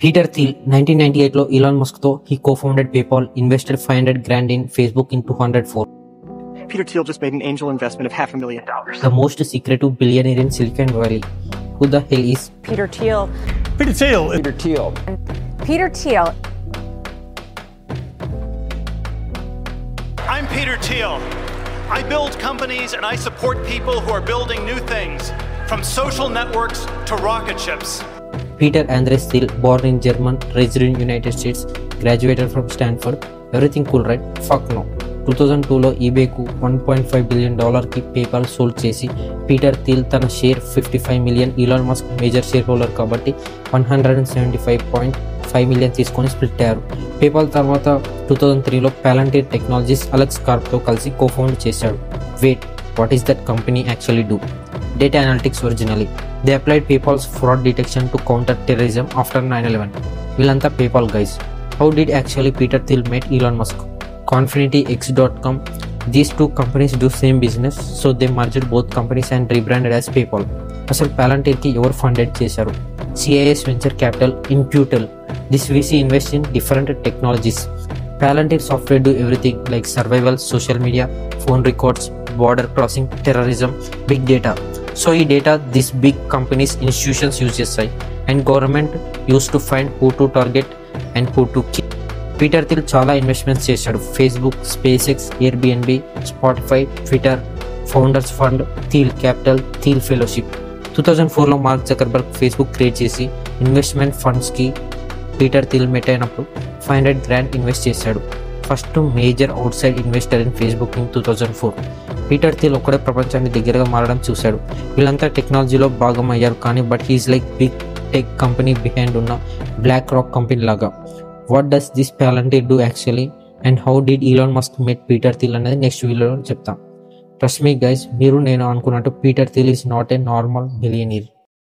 Peter Thiel, 1998లో Elon Muskతో he co-founded PayPal, invested $500 grand in Facebook in 2004. Peter Thiel just made an angel investment of $500,000. The most secretive billionaire in Silicon Valley. Who the hell is Peter Thiel? Peter Thiel. Peter Thiel. Peter Thiel. I'm Peter Thiel. I build companies and I support people who are building new things, from social networks to rocket ships. Peter Andres Thiel, born in Germany, raised in United States, graduated from Stanford. Everything cool, right? Fuck no. 2002లో ఈబేకు $1.5 billion కి PayPal sold చేసి Peter Thiel తన share 55 million, Elon Musk major share holder కాబట్టి 175.5 million తీసుకొని split అయ్యారు. PayPal తర్వాత 2003లో పాలంటీర్ technologies Alex కార్ప్తో కలిసి cofound చేశాడు. Wait, what is that company actually do? Data analytics originally. They applied PayPal's fraud detection to counter terrorism after 9/11. వీళ్ళంతా PayPal guys. How did actually Peter Thiel meet Elon Musk? ConfinityX.com. These two companies do same business, so they merged both companies and rebranded as PayPal. అసలు పాలంటీర్కి ఎవరు funded చేశారు? CIS Venture Capital, Imputal. This VC invests in different technologies. Palantir software do everything like survival, social media, phone records, border crossing, terrorism, big data. So ఈ data these big companies, institutions use చేస్తాయి and government used to find who to target and who to kill. Peter Thiel చాలా investments చేశాడు. Facebook, SpaceX, Airbnb, Spotify, Twitter, Founders Fund, Thiel Capital, Thiel Fellowship. 2004లో Mark Zuckerberg Facebook create చేసి investment ఫండ్స్కి Peter Thiel met అయినప్పుడు $500 grand invest చేశాడు. First major outside investor in Facebook in 2004. Peter Thiel ఒక్కడే ప్రపంచాన్ని దగ్గరగా మారడం చూశాడు. వీళ్ళంతా టెక్నాలజీలో భాగం అయ్యారు కానీ but he's like big tech company behind ఉన్న బ్లాక్ రాక్ కంపెనీ లాగా. What does this Palantir do actually and how did Elon Musk met Peter Thiel అనేది నెక్స్ట్ వీడియోలో చెప్తాం. ట్రస్ట్ మీ గైస్, మీరు నేను అనుకున్నట్టు Peter Thiel is not a normal billionaire.